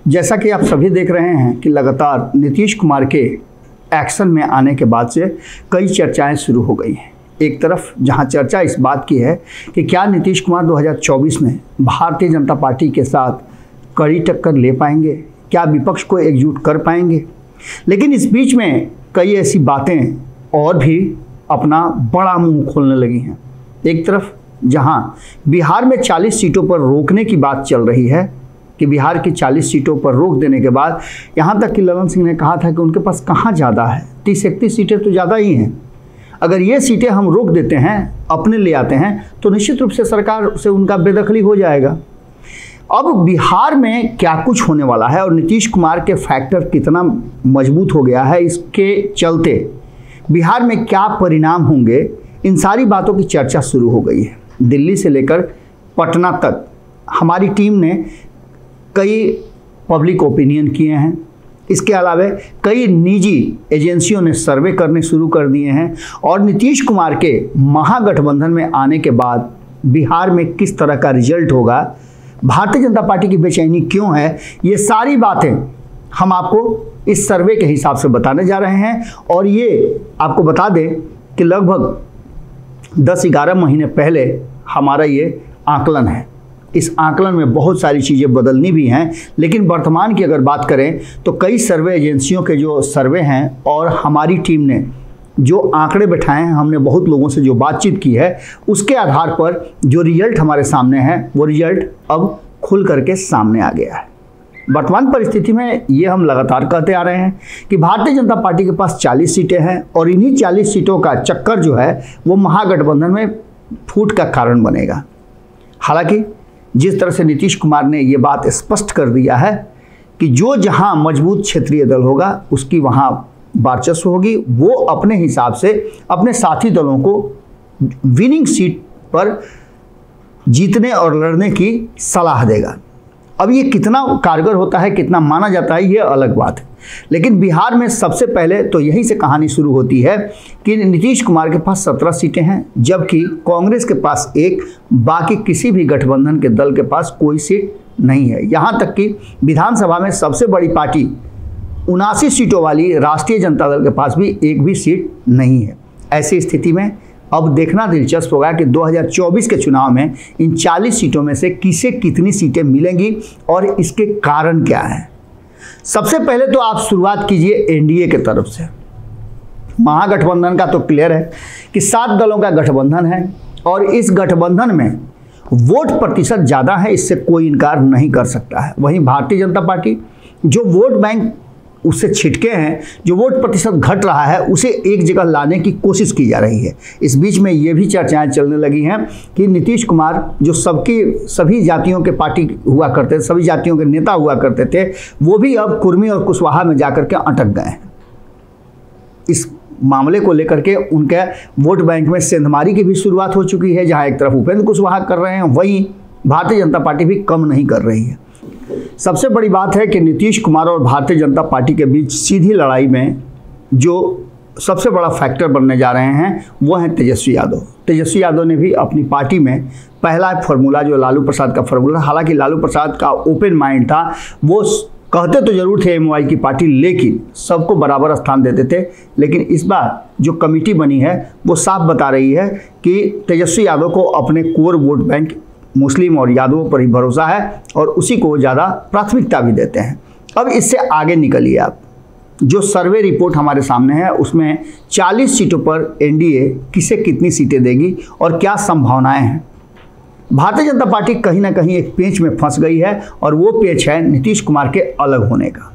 जैसा कि आप सभी देख रहे हैं कि लगातार नीतीश कुमार के एक्शन में आने के बाद से कई चर्चाएं शुरू हो गई हैं। एक तरफ जहां चर्चा इस बात की है कि क्या नीतीश कुमार 2024 में भारतीय जनता पार्टी के साथ कड़ी टक्कर ले पाएंगे, क्या विपक्ष को एकजुट कर पाएंगे। लेकिन इस बीच में कई ऐसी बातें और भी अपना बड़ा मुंह खोलने लगी हैं। एक तरफ जहां बिहार में 40 सीटों पर रोकने की बात चल रही है कि बिहार की 40 सीटों पर रोक देने के बाद यहां तक कि ललन सिंह ने कहा था कि उनके पास कहां ज़्यादा है, 30-31 सीटें तो ज़्यादा ही हैं। अगर ये सीटें हम रोक देते हैं, अपने ले आते हैं, तो निश्चित रूप से सरकार से उनका बेदखली हो जाएगा। अब बिहार में क्या कुछ होने वाला है और नीतीश कुमार के फैक्टर कितना मजबूत हो गया है, इसके चलते बिहार में क्या परिणाम होंगे, इन सारी बातों की चर्चा शुरू हो गई है। दिल्ली से लेकर पटना तक हमारी टीम ने कई पब्लिक ओपिनियन किए हैं। इसके अलावा कई निजी एजेंसियों ने सर्वे करने शुरू कर दिए हैं और नीतीश कुमार के महागठबंधन में आने के बाद बिहार में किस तरह का रिजल्ट होगा, भारतीय जनता पार्टी की बेचैनी क्यों है, ये सारी बातें हम आपको इस सर्वे के हिसाब से बताने जा रहे हैं। और ये आपको बता दें कि लगभग 10-11 महीने पहले हमारा ये आकलन है। इस आकलन में बहुत सारी चीज़ें बदलनी भी हैं, लेकिन वर्तमान की अगर बात करें तो कई सर्वे एजेंसियों के जो सर्वे हैं और हमारी टीम ने जो आंकड़े बैठाए हैं, हमने बहुत लोगों से जो बातचीत की है, उसके आधार पर जो रिजल्ट हमारे सामने है वो रिजल्ट अब खुल करके सामने आ गया है। वर्तमान परिस्थिति में ये हम लगातार कहते आ रहे हैं कि भारतीय जनता पार्टी के पास 40 सीटें हैं और इन्हीं 40 सीटों का चक्कर जो है वो महागठबंधन में फूट का कारण बनेगा। हालांकि जिस तरह से नीतीश कुमार ने ये बात स्पष्ट कर दिया है कि जो जहां मजबूत क्षेत्रीय दल होगा उसकी वहां वर्चस्व होगी, वो अपने हिसाब से अपने साथी दलों को विनिंग सीट पर जीतने और लड़ने की सलाह देगा। अब ये कितना कारगर होता है, कितना माना जाता है, ये अलग बात है। लेकिन बिहार में सबसे पहले तो यहीं से कहानी शुरू होती है कि नीतीश कुमार के पास 17 सीटें हैं, जबकि कांग्रेस के पास 1, बाकी किसी भी गठबंधन के दल के पास कोई सीट नहीं है। यहाँ तक कि विधानसभा में सबसे बड़ी पार्टी 79 सीटों वाली राष्ट्रीय जनता दल के पास भी एक भी सीट नहीं है। ऐसी स्थिति में अब देखना दिलचस्प होगा कि 2024 के चुनाव में इन 40 सीटों में से किसे कितनी सीटें मिलेंगी और इसके कारण क्या हैं। सबसे पहले तो आप शुरुआत कीजिए एनडीए के तरफ से। महागठबंधन का तो क्लियर है कि 7 दलों का गठबंधन है और इस गठबंधन में वोट प्रतिशत ज़्यादा है, इससे कोई इनकार नहीं कर सकता है। वहीं भारतीय जनता पार्टी जो वोट बैंक उससे छिटके हैं, जो वोट प्रतिशत घट रहा है, उसे एक जगह लाने की कोशिश की जा रही है। इस बीच में ये भी चर्चाएं चलने लगी हैं कि नीतीश कुमार जो सभी जातियों के पार्टी हुआ करते थे, सभी जातियों के नेता हुआ करते थे, वो भी अब कुर्मी और कुशवाहा में जाकर के अटक गए हैं। इस मामले को लेकर के उनके वोट बैंक में सेंधमारी की भी शुरुआत हो चुकी है, जहाँ एक तरफ उपेंद्र कुशवाहा कर रहे हैं, वहीं भारतीय जनता पार्टी भी कम नहीं कर रही है। सबसे बड़ी बात है कि नीतीश कुमार और भारतीय जनता पार्टी के बीच सीधी लड़ाई में जो सबसे बड़ा फैक्टर बनने जा रहे हैं वो हैं तेजस्वी यादव। तेजस्वी यादव ने भी अपनी पार्टी में पहला फार्मूला जो लालू प्रसाद का फार्मूला, हालांकि लालू प्रसाद का ओपन माइंड था, वो कहते तो जरूर थे एमवाई की पार्टी, लेकिन सबको बराबर स्थान देते थे। लेकिन इस बार जो कमेटी बनी है वो साफ बता रही है कि तेजस्वी यादव को अपने कोर वोट बैंक मुस्लिम और यादवों पर ही भरोसा है और उसी को ज़्यादा प्राथमिकता भी देते हैं। अब इससे आगे निकलिए आप। जो सर्वे रिपोर्ट हमारे सामने है उसमें 40 सीटों पर एनडीए किसे कितनी सीटें देगी और क्या संभावनाएं हैं। भारतीय जनता पार्टी कहीं ना कहीं एक पेंच में फंस गई है और वो पेंच है नीतीश कुमार के अलग होने का।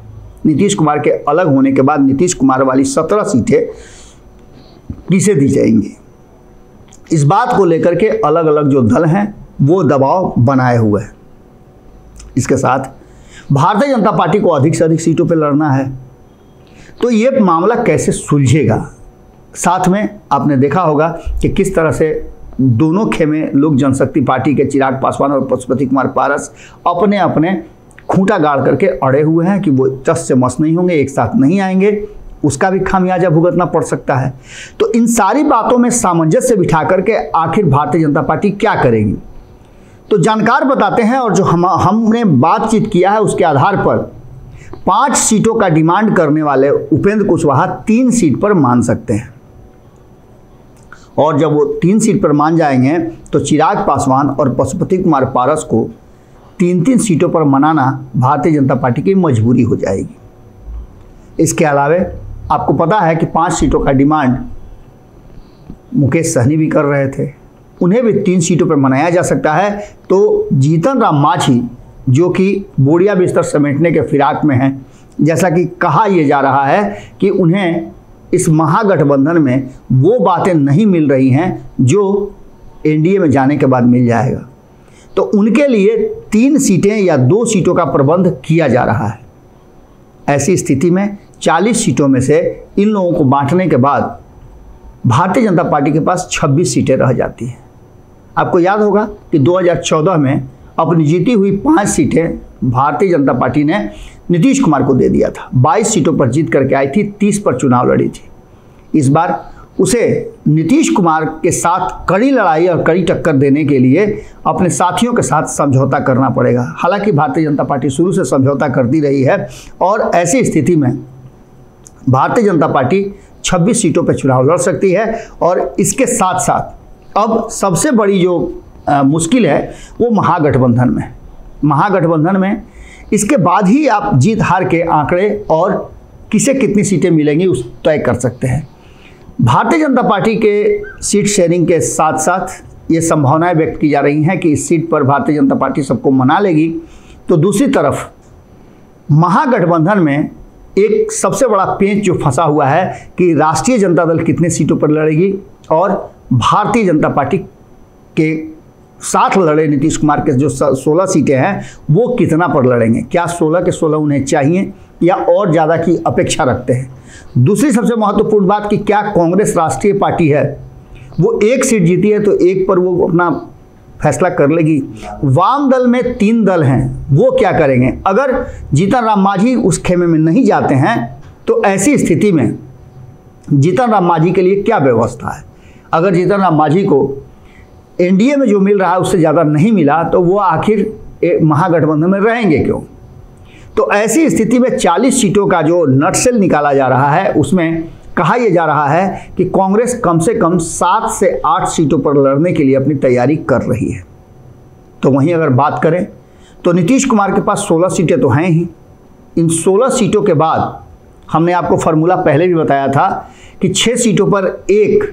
नीतीश कुमार के अलग होने के बाद नीतीश कुमार वाली 17 सीटें किसे दी जाएंगी, इस बात को लेकर के अलग अलग जो दल हैं वो दबाव बनाए हुए हैं। इसके साथ भारतीय जनता पार्टी को अधिक से अधिक सीटों पर लड़ना है, तो ये मामला कैसे सुलझेगा। साथ में आपने देखा होगा कि किस तरह से दोनों खेमे लोक जनशक्ति पार्टी के चिराग पासवान और पशुपति कुमार पारस अपने अपने खूंटा गाड़ करके अड़े हुए हैं कि वो चस से मस नहीं होंगे, एक साथ नहीं आएंगे, उसका भी खामियाजा भुगतना पड़ सकता है। तो इन सारी बातों में सामंजस्य बिठा करके आखिर भारतीय जनता पार्टी क्या करेगी, तो जानकार बताते हैं और जो हमने बातचीत किया है उसके आधार पर 5 सीटों का डिमांड करने वाले उपेंद्र कुशवाहा 3 सीट पर मान सकते हैं, और जब वो 3 सीट पर मान जाएंगे तो चिराग पासवान और पशुपति कुमार पारस को 3-3 सीटों पर मनाना भारतीय जनता पार्टी की मजबूरी हो जाएगी। इसके अलावा आपको पता है कि 5 सीटों का डिमांड मुकेश सहनी भी कर रहे थे, उन्हें भी 3 सीटों पर मनाया जा सकता है। तो जीतन राम मांझी जो कि बोरिया बिस्तर समेटने के फिराक में हैं, जैसा कि कहा यह जा रहा है कि उन्हें इस महागठबंधन में वो बातें नहीं मिल रही हैं जो एनडीए में जाने के बाद मिल जाएगा, तो उनके लिए 3 सीटें या 2 सीटों का प्रबंध किया जा रहा है। ऐसी स्थिति में 40 सीटों में से इन लोगों को बांटने के बाद भारतीय जनता पार्टी के पास 26 सीटें रह जाती हैं। आपको याद होगा कि 2014 में अपनी जीती हुई 5 सीटें भारतीय जनता पार्टी ने नीतीश कुमार को दे दिया था। 22 सीटों पर जीत करके आई थी, 30 पर चुनाव लड़ी थी। इस बार उसे नीतीश कुमार के साथ कड़ी लड़ाई और कड़ी टक्कर देने के लिए अपने साथियों के साथ समझौता करना पड़ेगा। हालांकि भारतीय जनता पार्टी शुरू से समझौता करती रही है, और ऐसी स्थिति में भारतीय जनता पार्टी 26 सीटों पर चुनाव लड़ सकती है। और इसके साथ साथ अब सबसे बड़ी जो मुश्किल है वो महागठबंधन में इसके बाद ही आप जीत हार के आंकड़े और किसे कितनी सीटें मिलेंगी उस तय कर सकते हैं। भारतीय जनता पार्टी के सीट शेयरिंग के साथ साथ ये संभावनाएं व्यक्त की जा रही हैं कि इस सीट पर भारतीय जनता पार्टी सबको मना लेगी। तो दूसरी तरफ महागठबंधन में एक सबसे बड़ा पेंच जो फंसा हुआ है कि राष्ट्रीय जनता दल कितने सीटों पर लड़ेगी और भारतीय जनता पार्टी के साथ लड़े नीतीश कुमार के जो 16 सीटें हैं वो कितना पर लड़ेंगे। क्या 16 के 16 उन्हें चाहिए या और ज़्यादा की अपेक्षा रखते हैं। दूसरी सबसे महत्वपूर्ण बात कि क्या कांग्रेस राष्ट्रीय पार्टी है, वो 1 सीट जीती है तो 1 पर वो अपना फैसला कर लेगी। वाम दल में 3 दल हैं, वो क्या करेंगे। अगर जीतन राम मांझी उस खेमे में नहीं जाते हैं तो ऐसी स्थिति में जीतन राम मांझी के लिए क्या व्यवस्था है। अगर जीतन राम मांझी को एनडीए में जो मिल रहा है उससे ज़्यादा नहीं मिला तो वो आखिर महागठबंधन में रहेंगे क्यों। तो ऐसी स्थिति में 40 सीटों का जो नटसेल निकाला जा रहा है उसमें कहा यह जा रहा है कि कांग्रेस कम से कम 7 से 8 सीटों पर लड़ने के लिए अपनी तैयारी कर रही है। तो वहीं अगर बात करें तो नीतीश कुमार के पास 16 सीटें तो हैं ही। इन 16 सीटों के बाद हमने आपको फार्मूला पहले भी बताया था कि 6 सीटों पर 1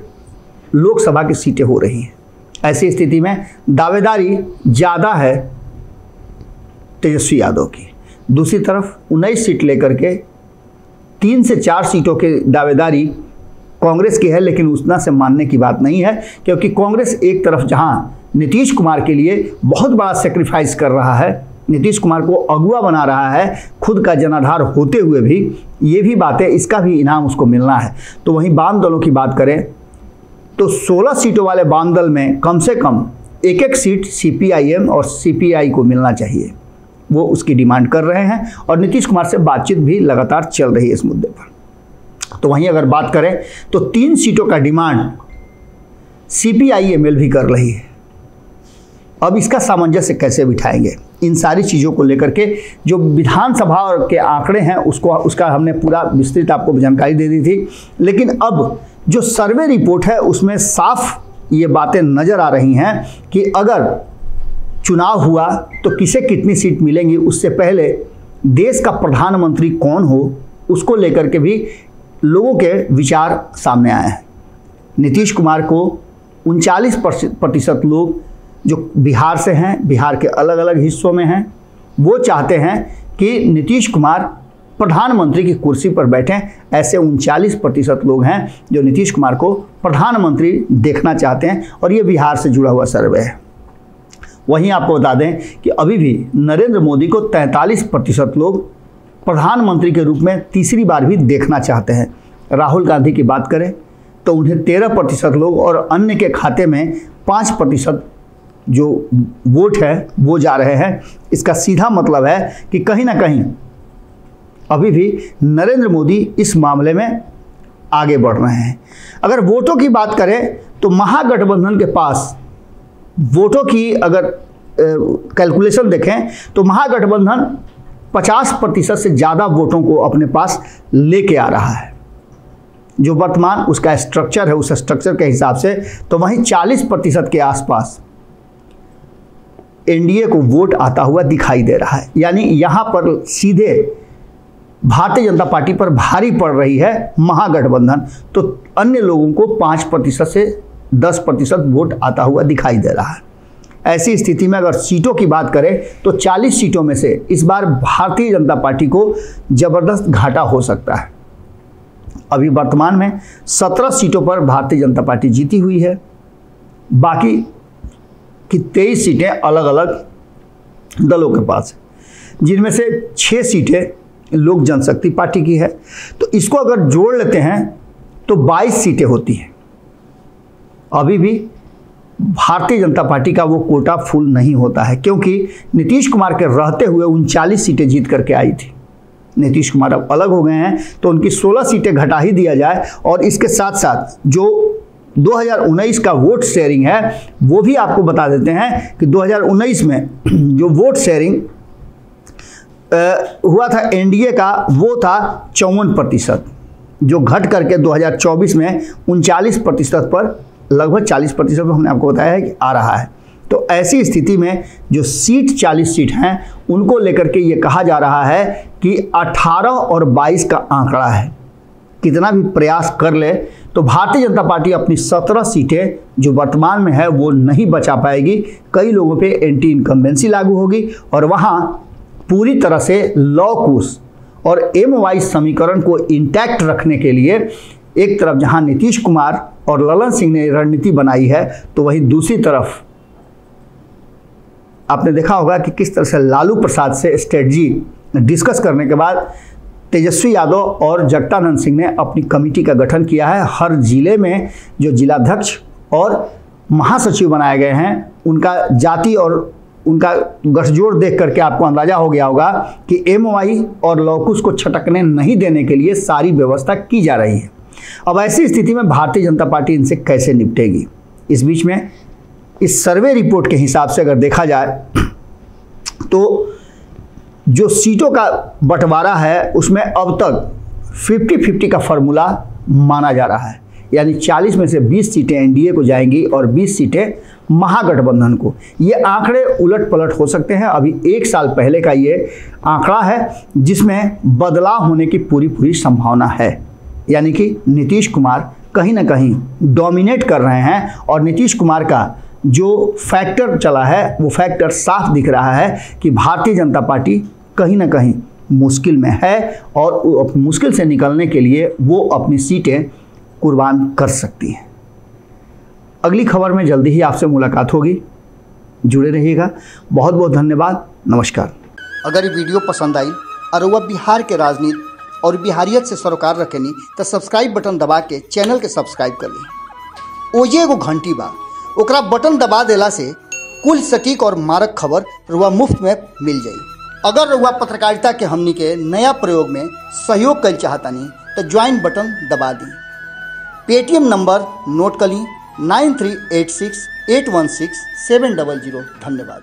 लोकसभा की सीटें हो रही हैं। ऐसी स्थिति में दावेदारी ज़्यादा है तेजस्वी यादव की। दूसरी तरफ 19 सीट लेकर के 3 से 4 सीटों की दावेदारी कांग्रेस की है, लेकिन उतना से मानने की बात नहीं है, क्योंकि कांग्रेस एक तरफ जहां नीतीश कुमार के लिए बहुत बड़ा सेक्रीफाइस कर रहा है, नीतीश कुमार को अगुआ बना रहा है, खुद का जनाधार होते हुए भी ये भी बातें, इसका भी इनाम उसको मिलना है। तो वहीं वाम दलों की बात करें तो 16 सीटों वाले वाम दल में कम से कम 1-1 सीट सीपीआईएम और सीपीआई को मिलना चाहिए, वो उसकी डिमांड कर रहे हैं और नीतीश कुमार से बातचीत भी लगातार चल रही है इस मुद्दे पर। तो वहीं अगर बात करें तो 3 सीटों का डिमांड सीपीआईएमएल भी कर रही है। अब इसका सामंजस्य कैसे बिठाएंगे, इन सारी चीज़ों को लेकर के जो विधानसभा के आंकड़े हैं उसका हमने पूरा विस्तृत आपको जानकारी दे दी थी। लेकिन अब जो सर्वे रिपोर्ट है उसमें साफ ये बातें नज़र आ रही हैं कि अगर चुनाव हुआ तो किसे कितनी सीट मिलेंगी, उससे पहले देश का प्रधानमंत्री कौन हो उसको लेकर के भी लोगों के विचार सामने आए हैं। नीतीश कुमार को 39% लोग जो बिहार से हैं, बिहार के अलग अलग हिस्सों में हैं, वो चाहते हैं कि नीतीश कुमार प्रधानमंत्री की कुर्सी पर बैठें। ऐसे 39% लोग हैं जो नीतीश कुमार को प्रधानमंत्री देखना चाहते हैं, और ये बिहार से जुड़ा हुआ सर्वे है। वहीं आपको बता दें कि अभी भी नरेंद्र मोदी को 43% लोग प्रधानमंत्री के रूप में तीसरी बार भी देखना चाहते हैं। राहुल गांधी की बात करें तो उन्हें 13% लोग और अन्य के खाते में 5% जो वोट है वो जा रहे हैं। इसका सीधा मतलब है कि कहीं ना कहीं अभी भी नरेंद्र मोदी इस मामले में आगे बढ़ रहे हैं। अगर वोटों की बात करें तो महागठबंधन के पास वोटों की अगर कैलकुलेशन देखें तो महागठबंधन 50% से ज़्यादा वोटों को अपने पास लेके आ रहा है। जो वर्तमान उसका स्ट्रक्चर है, उस स्ट्रक्चर के हिसाब से तो वहीं 40% के आसपास एनडीए को वोट आता हुआ दिखाई दे रहा है। यानी यहाँ पर सीधे भारतीय जनता पार्टी पर भारी पड़ रही है महागठबंधन, तो अन्य लोगों को 5% से 10% वोट आता हुआ दिखाई दे रहा है। ऐसी स्थिति में अगर सीटों की बात करें तो 40 सीटों में से इस बार भारतीय जनता पार्टी को जबरदस्त घाटा हो सकता है। अभी वर्तमान में 17 सीटों पर भारतीय जनता पार्टी जीती हुई है, बाकी की 23 सीटें अलग अलग दलों के पास है, जिनमें से 6 सीटें लोक जनशक्ति पार्टी की है। तो इसको अगर जोड़ लेते हैं तो 22 सीटें होती हैं। अभी भी भारतीय जनता पार्टी का वो कोटा फुल नहीं होता है, क्योंकि नीतीश कुमार के रहते हुए 39 सीटें जीत करके आई थी। नीतीश कुमार अब अलग हो गए हैं तो उनकी 16 सीटें घटा ही दिया जाए, और इसके साथ साथ जो 2019 का वोट शेयरिंग है वो भी आपको बता देते हैं कि 2019 में जो वोट शेयरिंग हुआ था एनडीए का वो था 54%, जो घट करके 2024 में 39% पर लगभग 40% हमने आपको बताया है कि आ रहा है। तो ऐसी स्थिति में जो 40 सीट हैं उनको लेकर के ये कहा जा रहा है कि 18 और 22 का आंकड़ा है। कितना भी प्रयास कर ले तो भारतीय जनता पार्टी अपनी 17 सीटें जो वर्तमान में है वो नहीं बचा पाएगी। कई लोगों पे एंटी इनकम्बेंसी लागू होगी और वहाँ पूरी तरह से लॉ-कुश और एम-वाई समीकरण को इंटैक्ट रखने के लिए एक तरफ जहाँ नीतीश कुमार और ललन सिंह ने रणनीति बनाई है, तो वहीं दूसरी तरफ आपने देखा होगा कि किस तरह से लालू प्रसाद से स्ट्रेटजी डिस्कस करने के बाद तेजस्वी यादव और जगदानंद सिंह ने अपनी कमेटी का गठन किया है। हर जिले में जो जिलाध्यक्ष और महासचिव बनाए गए हैं उनका जाति और उनका गठजोड़ देख करके आपको अंदाजा हो गया होगा कि एम-वाई और लॉ-कुश को छटकने नहीं देने के लिए सारी व्यवस्था की जा रही है। अब ऐसी स्थिति में भारतीय जनता पार्टी इनसे कैसे निपटेगी? इस बीच में इस सर्वे रिपोर्ट के हिसाब से अगर देखा जाए तो जो सीटों का बंटवारा है उसमें अब तक 50-50 का फॉर्मूला माना जा रहा है। यानी 40 में से 20 सीटें एनडीए को जाएंगी और 20 सीटें महागठबंधन को। ये आंकड़े उलट पलट हो सकते हैं। अभी 1 साल पहले का ये आंकड़ा है जिसमें बदलाव होने की पूरी संभावना है। यानी कि नीतीश कुमार कहीं ना कहीं डोमिनेट कर रहे हैं और नीतीश कुमार का जो फैक्टर चला है वो फैक्टर साफ दिख रहा है कि भारतीय जनता पार्टी कहीं ना कहीं मुश्किल में है और मुश्किल से निकलने के लिए वो अपनी सीटें कुर्बान कर सकती हैं। अगली खबर में जल्दी ही आपसे मुलाकात होगी, जुड़े रहिएगा। बहुत बहुत धन्यवाद, नमस्कार। अगर ये वीडियो पसंद आई और वह बिहार के राजनीति और बिहारियत से सरोकार रखेनी तो सब्सक्राइब बटन दबा के चैनल के सब्सक्राइब कर ली। ओजे एगो घंटी बा, ओकरा बटन दबा देला से कुल सटीक और मारक खबर रुआ मुफ्त में मिल जाई। अगर रुआ पत्रकारिता के हमनी के नया प्रयोग में सहयोग कर चाहतानी तो ज्वाइन बटन दबा दी। पेटीएम नंबर नोट कर ली 9386816700। धन्यवाद।